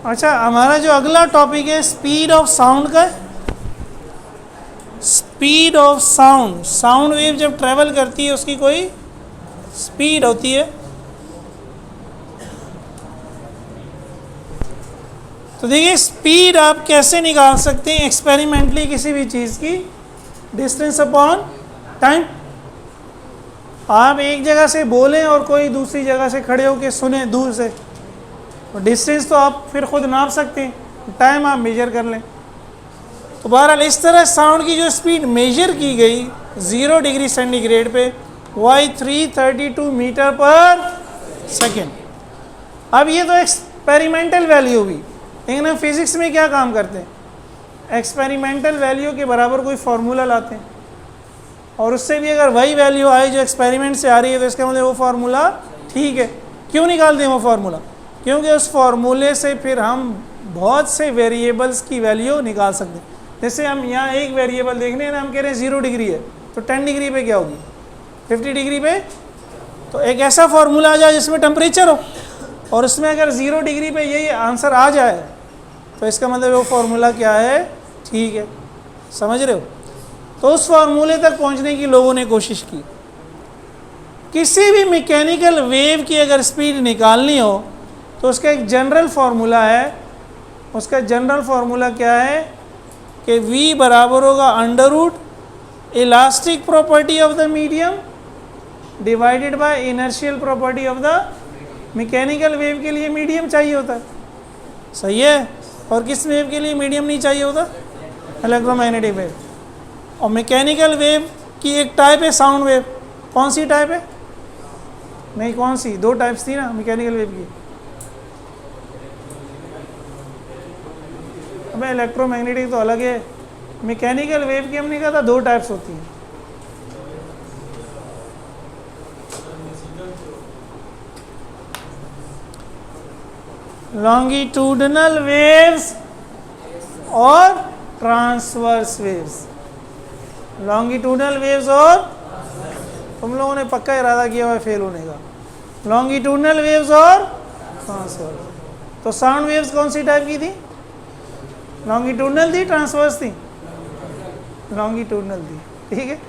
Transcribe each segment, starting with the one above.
अच्छा, हमारा जो अगला टॉपिक है स्पीड ऑफ साउंड का। Speed of sound, sound wave जब ट्रेवल करती है उसकी कोई स्पीड होती है। तो देखिए स्पीड आप कैसे निकाल सकते हैं एक्सपेरिमेंटली किसी भी चीज़ की, डिस्टेंस अपॉन टाइम। आप एक जगह से बोलें और कोई दूसरी जगह से खड़े होकर सुने दूर से, तो डिस्टेंस तो आप फिर खुद नाप सकते हैं, टाइम आप मेजर कर लें। तो बहरहाल इस तरह साउंड की जो स्पीड मेजर की गई 0 डिग्री सेंटीग्रेड पे वाई 332 मीटर पर सेकेंड। अब ये तो एक्सपेरिमेंटल वैल्यू हुई, लेकिन हम फिज़िक्स में क्या काम करते हैं, एक्सपेरिमेंटल वैल्यू के बराबर कोई फार्मूला लाते हैं, और उससे भी अगर वही वैल्यू आई जो एक्सपेरिमेंट से आ रही है तो इसका मतलब वो फार्मूला ठीक है। क्यों निकालते हैं वो फार्मूला? क्योंकि उस फार्मूले से फिर हम बहुत से वेरिएबल्स की वैल्यू निकाल सकते हैं। जैसे हम यहाँ एक वेरिएबल देखने हैं ना, हम कह रहे हैं 0 डिग्री है, तो 10 डिग्री पे क्या होगी, 50 डिग्री पे। तो एक ऐसा फार्मूला आ जाए जिसमें टेम्परेचर हो, और उसमें अगर 0 डिग्री पे यही आंसर आ जाए तो इसका मतलब वो फार्मूला क्या है, ठीक है। समझ रहे हो? तो उस फार्मूले तक पहुँचने की लोगों ने कोशिश की। किसी भी मैकेनिकल वेव की अगर स्पीड निकालनी हो तो उसका एक जनरल फार्मूला है। उसका जनरल फार्मूला क्या है कि v बराबर होगा under root elastic property of the medium divided by inertial property of the. Mechanical wave के लिए मीडियम चाहिए होता है, सही है, और किस वेव के लिए मीडियम नहीं चाहिए होता, इलेक्ट्रोमैग्नेटिक वेव। और मैकेनिकल वेव की एक टाइप है साउंड वेव। कौन सी टाइप है? नहीं, कौन सी? 2 टाइप्स थी ना मैकेनिकल वेव की। अबे इलेक्ट्रोमैग्नेटिक तो अलग है, मैकेनिकल वेव की हमने कहा था 2 टाइप्स होती हैं। लॉन्गिट्यूडनल वेव्स और ट्रांसवर्स वेव्स। लॉन्गिट्यूडनल वेव्स और, तुम लोगों ने पक्का इरादा किया हुआ है फेल होने का, लॉन्गिट्यूडनल वेव्स और ट्रांसवर्स। तो साउंड वेव्स कौन सी टाइप की थी? लॉन्गिट्यूडनल थी, ट्रांसवर्स थी? लॉन्गिट्यूडनल थी, ठीक है।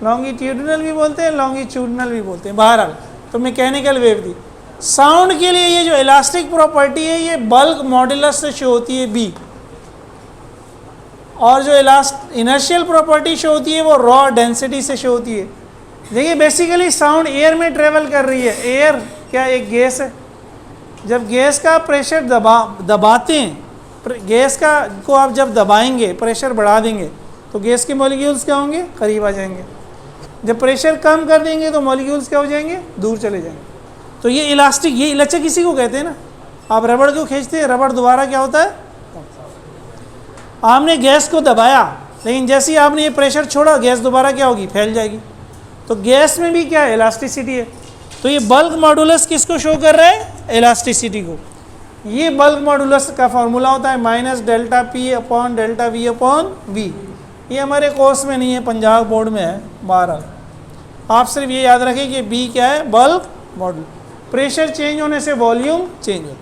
लॉन्गिट्यूडनल भी बोलते हैं, लॉन्गिट्यूडनल भी बोलते हैं। बहरहाल तो मैकेनिकल वेव थी। साउंड के लिए ये जो इलास्टिक प्रॉपर्टी है ये बल्क मॉड्यूलस से शो होती है बी, और जो इनर्शियल प्रॉपर्टी शो होती है वो रॉ डेंसिटी से शो होती है। देखिए बेसिकली साउंड एयर में ट्रेवल कर रही है। एयर क्या एक गैस है? जब गैस का प्रेशर दबाते हैं, गैस का को आप जब दबाएंगे, प्रेशर बढ़ा देंगे तो गैस के मॉलिक्यूल्स क्या होंगे, करीब आ जाएंगे। जब प्रेशर कम कर देंगे तो मॉलिक्यूल्स क्या हो जाएंगे, दूर चले जाएंगे। तो ये इलास्टिक, ये लचक इसी को कहते हैं ना। आप रबड़ को खींचते हैं, रबड़ दोबारा क्या होता है, आपने गैस को दबाया, लेकिन जैसे ही आपने ये प्रेशर छोड़ा गैस दोबारा क्या होगी, फैल जाएगी। तो गैस में भी क्या है, इलास्टिसिटी है। तो ये बल्क मॉडुलस किसको शो कर रहा है, इलास्टिसिटी को। ये बल्क मॉडुलस का फार्मूला होता है -ΔP/ΔV/V। ये हमारे कोर्स में नहीं है, पंजाब बोर्ड में है। 12 आप सिर्फ ये याद रखें कि B क्या है, बल्क मॉडुलस। प्रेशर चेंज होने से वॉल्यूम चेंज होता।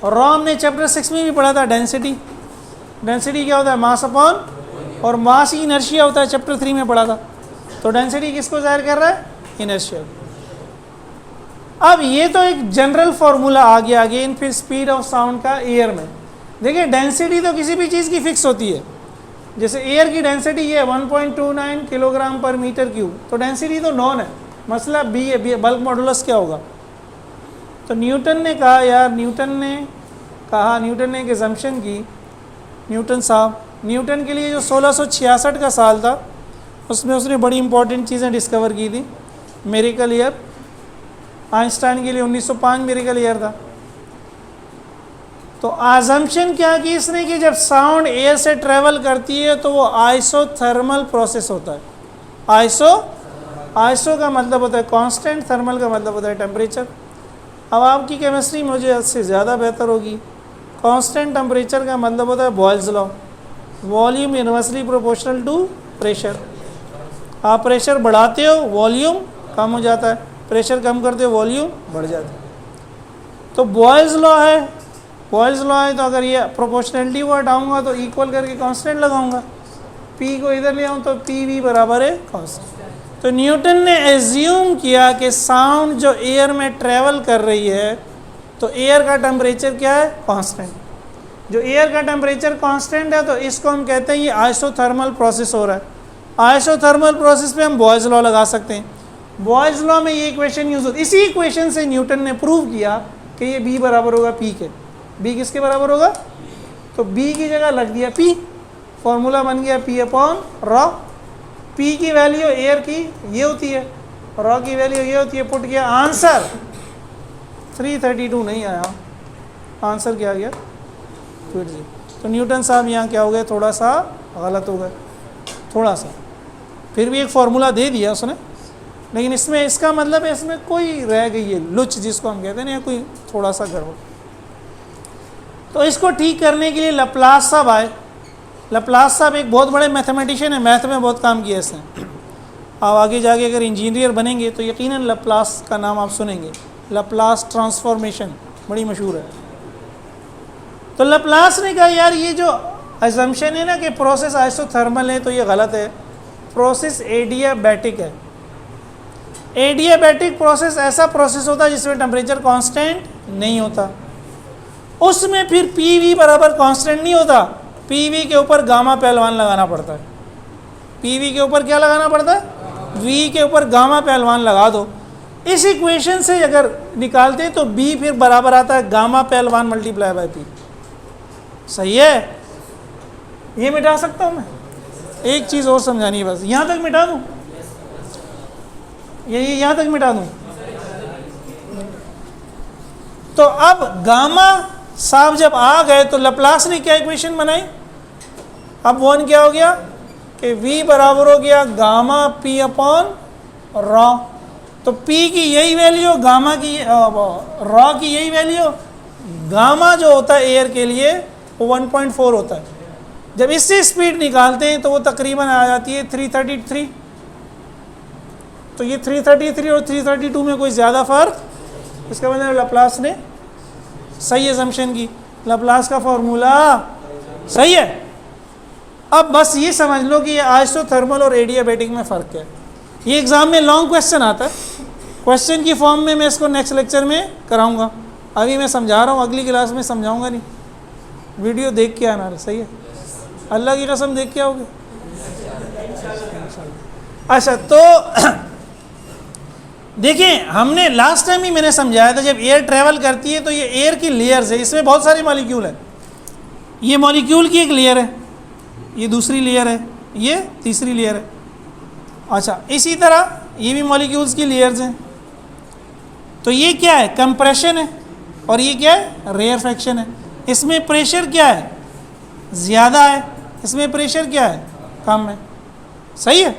और रॉ हमने चैप्टर 6 में भी पढ़ा था, डेंसिटी। डेंसिटी क्या होता है, मास अपॉन, और मास ही इनर्शिया होता है, चैप्टर 3 में पढ़ा था। तो डेंसिटी किसको जाहिर कर रहा है, इनर्शिया। अब ये तो एक जनरल फार्मूला आ गया अगेन फिर स्पीड ऑफ साउंड का एयर में। देखिए डेंसिटी तो किसी भी चीज़ की फिक्स होती है। जैसे एयर की डेंसिटी ये 1.29 किलोग्राम पर मीटर क्यूब, तो डेंसिटी तो नॉन है, मसला बी है, बल्क मॉडुलस क्या होगा। तो न्यूटन ने कहा यार, न्यूटन ने एक एजम्पशन की, न्यूटन साहब, न्यूटन के लिए जो 1666 का साल था उसमें उसने बड़ी इंपॉर्टेंट चीज़ें डिस्कवर की थी। मिरेकल ईयर, आइंस्टाइन के लिए 1905 मिरेकल ईयर था। तो अजम्पशन क्या की इसने कि जब साउंड एयर से ट्रेवल करती है तो वो आइसोथर्मल प्रोसेस होता है। आइसो का मतलब होता है कांस्टेंट, थर्मल का मतलब होता है टेम्परेचर। अब आपकी केमिस्ट्री मुझे इससे ज़्यादा बेहतर होगी। कांस्टेंट टेम्परेचर का मतलब होता है Boyle's law, volume inversely proportional to pressure. आप प्रेशर बढ़ाते हो वॉल्यूम कम हो जाता है, प्रेशर कम करते हो वॉल्यूम बढ़ जाता है। तो बॉयल्स लॉ है बॉयल्स लॉ है तो अगर ये प्रोपोर्शनलिटी को हटाऊंगा तो इक्वल करके कांस्टेंट लगाऊंगा, पी को इधर ले आऊँ तो पी वी बराबर है कांस्टेंट। तो न्यूटन ने एज्यूम किया कि साउंड जो एयर में ट्रेवल कर रही है तो एयर का टेम्परेचर क्या है, कांस्टेंट। जो एयर का टेम्परेचर कांस्टेंट है तो इसको हम कहते हैं ये आइसोथर्मल प्रोसेस हो रहा है। आइसोथर्मल प्रोसेस पे हम बॉयल्स लॉ लगा सकते हैं। बॉयल्स लॉ में ये इक्वेशन यूज होती है। इसी इक्वेशन से न्यूटन ने प्रूव किया कि ये बी बराबर होगा पी के। बी किसके बराबर होगा, तो बी की जगह लग दिया पी, फॉर्मूला बन गया पी अपॉन रॉ। पी की वैल्यू एयर की ये होती है, रॉ की वैल्यू ये होती है। पुट किया, आंसर 332 नहीं आया, आंसर क्या आ गया 20। तो न्यूटन साहब यहाँ क्या हो गए, थोड़ा सा गलत हो गए, थोड़ा सा। फिर भी एक फार्मूला दे दिया उसने, लेकिन इसमें इसका मतलब है इसमें कोई रह गई है लुच जिसको हम कहते हैं ना, कोई थोड़ा सा गड़बड़। तो इसको ठीक करने के लिए लप्लास साहब आए। लप्लास साहब एक बहुत बड़े मैथमेटिशियन है, मैथ में बहुत काम किया इसने। आप आगे जाके अगर इंजीनियर बनेंगे तो यकीनन लप्लास का नाम आप सुनेंगे। लप्लास ट्रांसफॉर्मेशन बड़ी मशहूर है। तो लप्लास ने कहा यार ये जो अजम्पशन है ना कि प्रोसेस आइसोथर्मल है तो ये गलत है, प्रोसेस एडियाबैटिक है। एडियाबैटिक प्रोसेस ऐसा प्रोसेस होता है जिसमें टेम्परेचर कांस्टेंट नहीं होता। उसमें फिर पी वी बराबर कांस्टेंट नहीं होता, पी वी के ऊपर गामा पहलवान लगाना पड़ता है। पी वी के ऊपर क्या लगाना पड़ता है, वी के ऊपर गामा पहलवान लगा दो। इस इक्वेशन से अगर निकालते तो बी फिर बराबर आता है गामा पहलवान मल्टीप्लाई बाय पी। सही है, ये मिटा सकता हूँ मैं। एक चीज़ और समझानी है बस, यहाँ तक मिटा दूँ, ये यहाँ तक मिटा दूँ। तो अब गामा साहब जब आ गए तो लप्लास ने क्या इक्वेशन बनाई, अब वन क्या हो गया कि v बराबर हो गया गामा p अपॉन रॉ। तो p की यही वैल्यू, गामा की रॉ की यही वैल्यू। गामा जो होता है एयर के लिए वो 1.4 होता है। जब इससे स्पीड निकालते हैं तो वो तकरीबन आ जाती है 333। तो ये 333 और 332 में कोई ज़्यादा फर्क, इसका मतलब लप्लास ने सही असम्पशन की, लप्लास का फॉर्मूला सही है। अब बस ये समझ लो कि ये आइसोथर्मल और एडियाबैटिक में फ़र्क है। ये एग्ज़ाम में लॉन्ग क्वेश्चन आता है, क्वेश्चन की फॉर्म में मैं इसको नेक्स्ट लेक्चर में कराऊंगा। अभी मैं समझा रहा हूँ, अगली क्लास में समझाऊंगा नहीं। वीडियो देख के आना, सही है, अल्लाह की कसम देख के आओगे। अच्छा तो देखिए, हमने लास्ट टाइम ही मैंने समझाया था, जब एयर ट्रैवल करती है तो ये एयर की लेयर्स है, इसमें बहुत सारे मॉलिक्यूल हैं। ये मॉलिक्यूल की एक लेयर है, ये दूसरी लेयर है, ये तीसरी लेयर है। अच्छा, इसी तरह ये भी मॉलिक्यूल्स की लेयर्स हैं। तो ये क्या है, कंप्रेशन है, और ये क्या है, रेयरफेक्शन है। इसमें प्रेशर क्या है, ज़्यादा है, इसमें प्रेशर क्या है, कम है। सही है,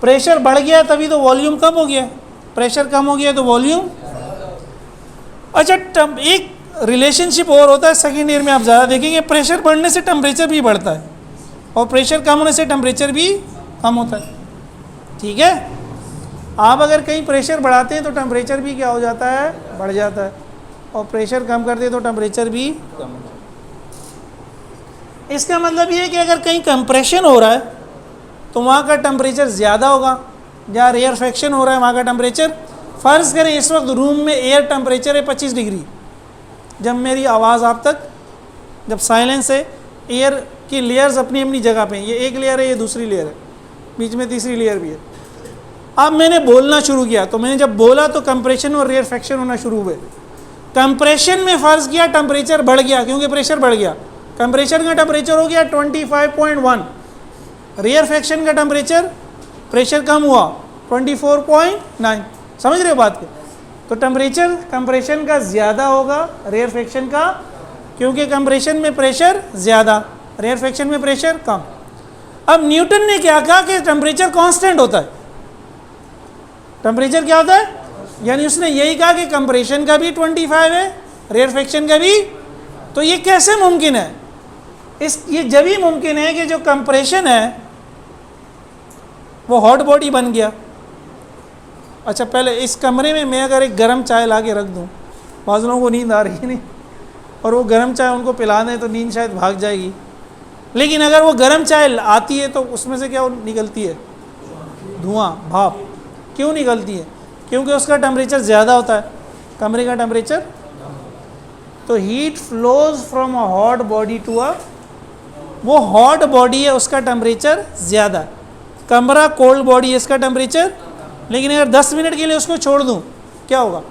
प्रेशर बढ़ गया तभी तो वॉल्यूम कम हो गया, प्रेशर कम हो गया तो वॉल्यूम। अच्छा, एक रिलेशनशिप और होता है सेकेंड ईयर में, आप ज़्यादा देखेंगे, प्रेशर बढ़ने से टेम्परेचर भी बढ़ता है और प्रेशर कम होने से टेम्परेचर भी कम होता है। ठीक है, आप अगर कहीं प्रेशर बढ़ाते हैं तो टेम्परेचर भी क्या हो जाता है, बढ़ जाता है, और प्रेशर कम करते हैं तो टेम्परेचर भी कम हो जाता है। इसका मतलब ये है कि अगर कहीं कंप्रेशन हो रहा है तो वहाँ का टेम्परेचर ज़्यादा होगा, जहाँ रेयरफेक्शन हो रहा है वहाँ का टेम्परेचर। फ़र्ज़ करें इस वक्त रूम में एयर टेम्परेचर है 25 डिग्री, जब मेरी आवाज़ आप तक, जब साइलेंस है, एयर की लेयर्स अपनी अपनी जगह पे हैं, ये एक लेयर है, ये दूसरी लेयर है, बीच में तीसरी लेयर भी है। अब मैंने बोलना शुरू किया, तो मैंने जब बोला तो कंप्रेशन और रेयरफेक्शन होना शुरू हुए। कंप्रेशन में फ़र्ज़ किया टेम्परेचर बढ़ गया क्योंकि प्रेशर बढ़ गया, कंप्रेशन का टेम्परेचर हो गया 25.1, रेयरफेक्शन का टेम्परेचर, प्रेशर कम हुआ 24.9। समझ रहे हो बात को? तो टेम्परेचर कंप्रेशन का ज़्यादा होगा रेयरफेक्शन का, क्योंकि कंप्रेशन में प्रेशर ज़्यादा, रेयरफेक्शन में प्रेशर कम। अब न्यूटन ने क्या कहा कि टेम्परेचर कांस्टेंट होता है। टेम्परेचर क्या होता है, यानी उसने यही कहा कि कंप्रेशन का भी 25 है, रेयरफेक्शन का भी। तो ये कैसे मुमकिन है, ये जब ही मुमकिन है कि जो कंप्रेशन है वो हॉट बॉडी बन गया। अच्छा, पहले इस कमरे में मैं अगर एक गर्म चाय ला के रख दूँ, बाज़ लोगों को नींद आ रही है नहीं, और वो गर्म चाय उनको पिला दें तो नींद शायद भाग जाएगी। लेकिन अगर वो गर्म चाय आती है तो उसमें से क्या निकलती है? धुआं, भाप। क्यों निकलती है? क्योंकि उसका टेम्परेचर ज़्यादा होता है, कमरे का टेम्परेचर। तो heat flows from a hot body to a, वो हॉट बॉडी है उसका टेम्परेचर ज़्यादा, कमरा कोल्ड बॉडी है इसका टेम्परेचर। लेकिन अगर 10 मिनट के लिए उसको छोड़ दूं क्या होगा?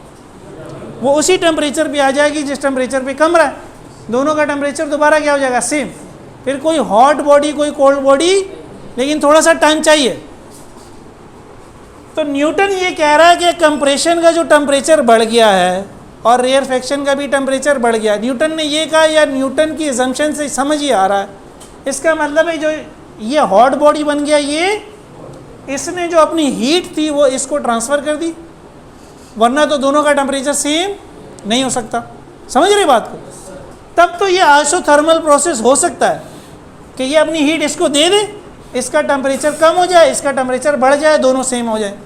वो उसी टेम्परेचर पे आ जाएगी जिस टेम्परेचर पे कमरा है, दोनों का टेम्परेचर दोबारा क्या हो जाएगा? सेम। फिर कोई हॉट बॉडी कोई कोल्ड बॉडी, लेकिन थोड़ा सा टाइम चाहिए। तो न्यूटन ये कह रहा है कि कंप्रेशन का जो टेम्परेचर बढ़ गया है और रेयरफेक्शन का भी टेम्परेचर बढ़ गया। न्यूटन ने ये कहा या न्यूटन की असम्पशन से समझ ही आ रहा है। इसका मतलब है जो ये हॉट बॉडी बन गया, ये इसने जो अपनी हीट थी वो इसको ट्रांसफ़र कर दी, वरना तो दोनों का टेम्परेचर सेम नहीं हो सकता। समझ रहे बात को? तब तो ये आइसोथर्मल प्रोसेस हो सकता है कि ये अपनी हीट इसको दे दे, इसका टेम्परेचर कम हो जाए, इसका टेम्परेचर बढ़ जाए, दोनों सेम हो जाए।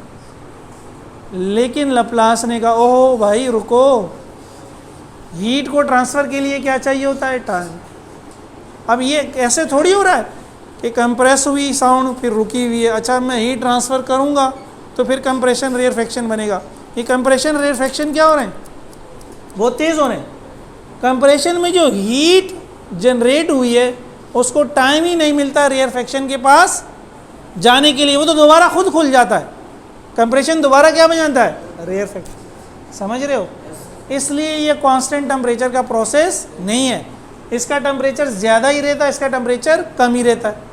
लेकिन लप्लास ने कहा ओह भाई रुको, हीट को ट्रांसफ़र के लिए क्या चाहिए होता है? टाइम। अब ये ऐसे थोड़ी हो रहा है कि कंप्रेस हुई साउंड फिर रुकी हुई है, अच्छा मैं हीट ट्रांसफ़र करूँगा तो फिर कंप्रेशन रेयरफेक्शन बनेगा। ये कंप्रेशन रेयरफेक्शन क्या हो रहे हैं? बहुत तेज़ हो रहे हैं। कंप्रेशन में जो हीट जनरेट हुई है उसको टाइम ही नहीं मिलता रेयरफेक्शन के पास जाने के लिए, वो तो दोबारा खुद खुल जाता है। कंप्रेशन दोबारा क्या बन जाता है? रेयरफेक्शन। समझ रहे हो? इसलिए ये कांस्टेंट टेम्परेचर का प्रोसेस नहीं है। इसका टेम्परेचर ज़्यादा ही रहता है, इसका टेम्परेचर कम ही रहता है।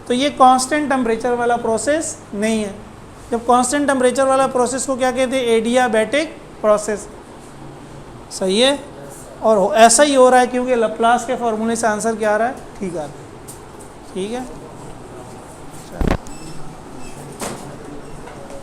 तो ये कांस्टेंट टेम्परेचर वाला प्रोसेस नहीं है। जब कांस्टेंट टेम्परेचर वाला प्रोसेस को क्या कहते हैं? Adiabatic process. सही है? और ऐसा ही हो रहा है क्योंकि लप्लास के फॉर्मूले से आंसर क्या आ रहा है? ठीक आ रहा है। ठीक है।